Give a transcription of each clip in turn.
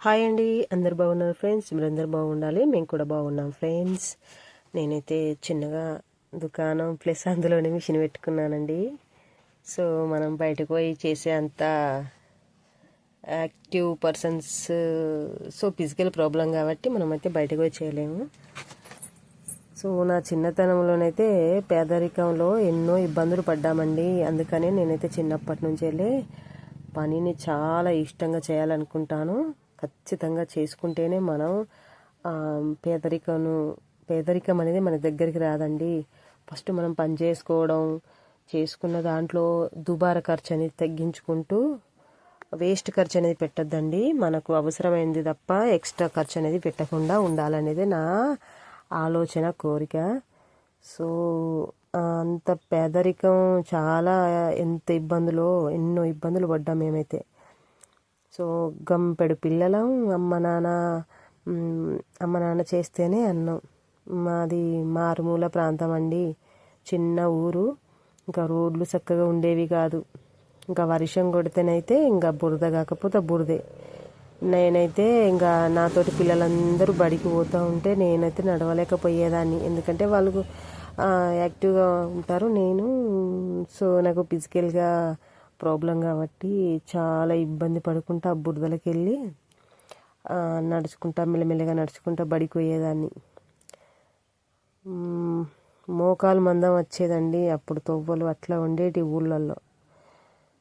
Hi అండి, అందరు బాగున్నారు ఫ్రెండ్స్. మీరందరూ బాగుండాలి, మేము కూడా బాగున్నాం ఫ్రెండ్స్. నేనైతే చిన్నగా దుకాణం ప్లస్ అందులోనే మిషన్ పెట్టుకున్నానండి. సో మనం బయటకు పోయి చేసే అంత active persons, so physical problem కాబట్టి మనమైతే బయటకు పోయి చేయలేము. సో నా చిన్నతనంలోనైతే పేదరికంలో ఎన్నో ఇబ్బందులు పడ్డామండి. అందుకనే నేనైతే చిన్నప్పటి నుంచి వెళ్ళి పనిని చాలా ఇష్టంగా చేయాలనుకుంటాను. ఖచ్చితంగా చేసుకుంటేనే మనం పేదరికం అనేది మన దగ్గరికి రాదండి. ఫస్ట్ మనం పని చేసుకున్న దాంట్లో దుబారా ఖర్చు అనేది తగ్గించుకుంటూ వేస్ట్ ఖర్చు అనేది పెట్టద్దండి. మనకు అవసరమైనది తప్ప ఎక్స్ట్రా ఖర్చు అనేది పెట్టకుండా ఉండాలనేది నా ఆలోచన, కోరిక. సో అంత పేదరికం చాలా ఎన్నో ఇబ్బందులు పడ్డాం మేమైతే. సో గంపెడు పిల్లలం, అమ్మ నాన్న చేస్తేనే అన్నం. మాది మారుమూల ప్రాంతం అండి, చిన్న ఊరు. ఇంకా రోడ్లు చక్కగా ఉండేవి కాదు. ఇంకా వర్షం కొడితేనైతే ఇంకా బురద కాకపోతే బురదే. నేనైతే ఇంకా నాతోటి పిల్లలందరూ బడికి పోతూ ఉంటే నేనైతే నడవలేకపోయేదాన్ని. ఎందుకంటే వాళ్ళు యాక్టివ్గా ఉంటారు, సో నాకు ఫిజికల్గా ప్రాబ్లం కాబట్టి చాలా ఇబ్బంది పడుకుంటా ఆ బురదలకి వెళ్ళి మెల్లమెల్లగా నడుచుకుంటా బడికి పోయేదాన్ని. మోకాలు మందం వచ్చేదండి అప్పుడు, తొవ్వలు అట్లా ఉండేటి ఊళ్ళల్లో.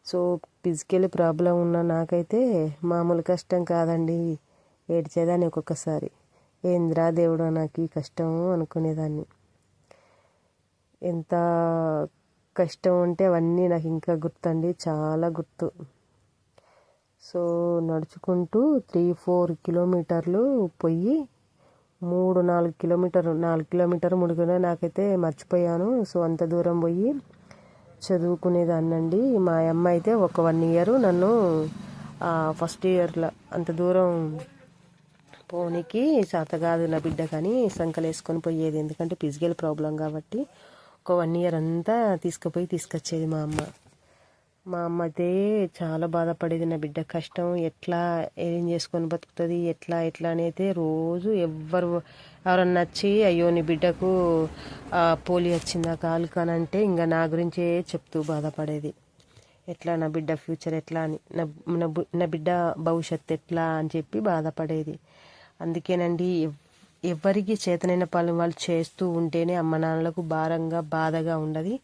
సో ఫిజికల్ ప్రాబ్లం ఉన్న నాకైతే మామూలు కష్టం కాదండి. ఏడ్చేదాన్ని ఒక్కొక్కసారి. ఏంద్రా దేవుడా నాకు ఈ కష్టం అనుకునేదాన్ని. ఎంత కష్టం ఉంటే అవన్నీ నాకు ఇంకా గుర్తండి, చాలా గుర్తు. సో నడుచుకుంటూ 3-4 కిలోమీటర్లు పోయి 3-4 కిలోమీటర్లు 3 కిలోమీటర్లు నాకైతే మర్చిపోయాను. సో అంత దూరం పోయి చదువుకునేదాన్నండి. మా అమ్మ అయితే ఒక 1 ఇయర్ నన్ను ఫస్ట్ ఇయర్లో అంత దూరం పోనీకి శాత కాదు నా బిడ్డ, కానీ సంకలు వేసుకొని పోయేది. ఎందుకంటే ఫిజికల్ ప్రాబ్లం కాబట్టి ఒక 1 ఇయర్ అంతా తీసుకొచ్చేది మా అమ్మ. మా అమ్మ అయితే చాలా బాధపడేది. నా బిడ్డ కష్టం ఎట్లా ఏం చేసుకొని బతుకుతుంది, ఎట్లా అని అయితే రోజు ఎవరన్నా వచ్చి అయ్యో నీ బిడ్డకు పోలియో వచ్చిందా కాలు కానంటే ఇంకా నా గురించే చెప్తూ బాధపడేది. ఎట్లా నా బిడ్డ ఫ్యూచర్ ఎట్లా అని, నా బిడ్డ భవిష్యత్తు ఎట్లా అని చెప్పి బాధపడేది. అందుకేనండి ఎవరికి చేతనైన పనులు వాళ్ళు చేస్తూ ఉంటేనే అమ్మ నాన్నలకు బాధగా ఉండదు.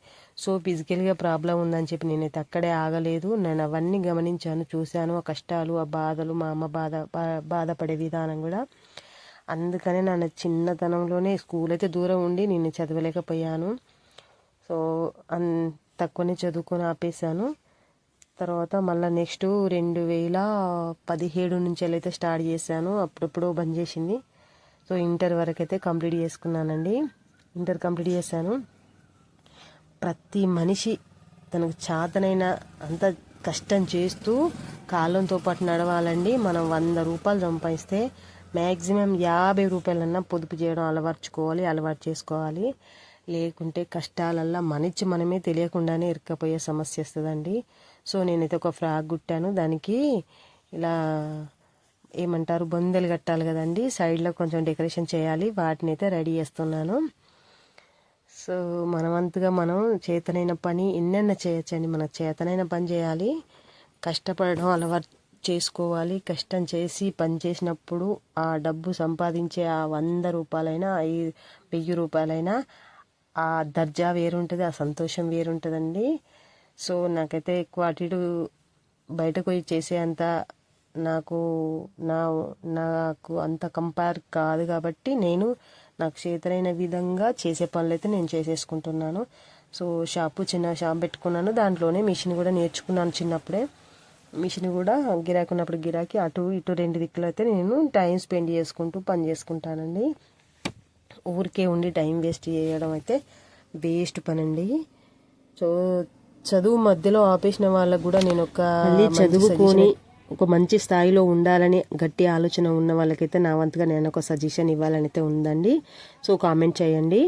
సో ఫిజికల్గా ప్రాబ్లం ఉందని చెప్పి నేనైతే అక్కడే ఆగలేదు. నేను అవన్నీ గమనించాను, చూశాను, ఆ కష్టాలు, ఆ బాధలు, మా అమ్మ బాధపడే విధానం కూడా. అందుకనే నా చిన్నతనంలోనే స్కూల్ అయితే దూరం ఉండి నేను చదవలేకపోయాను. సో తక్కువనే చదువుకొని ఆపేశాను. తర్వాత మళ్ళీ నెక్స్ట్ 2017 నుంచి అయితే స్టార్ట్ చేశాను. అప్పుడప్పుడు బంద్ చేసింది. సో ఇంటర్ వరకు అయితే కంప్లీట్ చేసుకున్నానండి. ఇంటర్ కంప్లీట్ చేశాను. ప్రతి మనిషి తనకు చేతనైన అంత కష్టం చేస్తూ కాలంతో పాటు నడవాలండి. మనం 100 రూపాయలు సంపాదిస్తే మ్యాక్సిమం 50 రూపాయలన్నా పొదుపు చేయడం అలవాటు చేసుకోవాలి. లేకుంటే కష్టాలల్లా మనమే తెలియకుండానే ఇరుక్కపోయే సమస్య వస్తుందండి. సో నేనైతే ఒక ఫ్రాక్ కుట్టాను. దానికి ఇలా ఏమంటారు, బొందెలు కట్టాలి కదండి, సైడ్లో కొంచెం డెకరేషన్ చేయాలి. వాటిని అయితే రెడీ చేస్తున్నాను. సో మనవంతుగా మనం చేతనైన పని ఎన్నెన్న చేయొచ్చండి. మనకు చేతనైన పని చేయాలి, కష్టపడడం అలవాటు చేసుకోవాలి. కష్టం చేసి పని చేసినప్పుడు ఆ డబ్బు సంపాదించే ఆ 100 రూపాయలైనా 1000 రూపాయలైనా ఆ దర్జా వేరుంటుంది, ఆ సంతోషం వేరుంటుందండి. సో నాకైతే ఎక్కువ అటు ఇటు బయటకు పోయి చేసే అంత నాకు అంత కంపేర్ కాదు కాబట్టి నాకు చేతనైన విధంగా చేసే పనులు అయితే నేను చేసేసుకుంటున్నాను. సో చిన్న షాప్ పెట్టుకున్నాను. దాంట్లోనే మిషన్ కూడా నేర్చుకున్నాను చిన్నప్పుడే. మిషన్ కూడా గిరాకీ ఉన్నప్పుడు గిరాకీ, అటు ఇటు 2 దిక్కులు అయితే నేను టైం స్పెండ్ చేసుకుంటూ పని చేసుకుంటానండి. ఊరికే ఉండి టైం వేస్ట్ చేయడం అయితే వేస్ట్ పనండి. సో చదువు మధ్యలో ఆపేసిన వాళ్ళకు కూడా నేను చదువుకొని ఒక మంచి స్థాయిలో ఉండాలని గట్టి ఆలోచన ఉన్న వాళ్ళకైతే నా వంతుగా నేను ఒక సజెషన్ ఇవ్వాలని అయితే ఉందండి. సో కామెంట్ చేయండి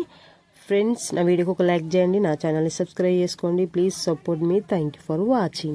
ఫ్రెండ్స్. నా వీడియోకి ఒక లైక్ చేయండి, నా ఛానల్ని సబ్స్క్రైబ్ చేసుకోండి. Please support me. Thank you for watching.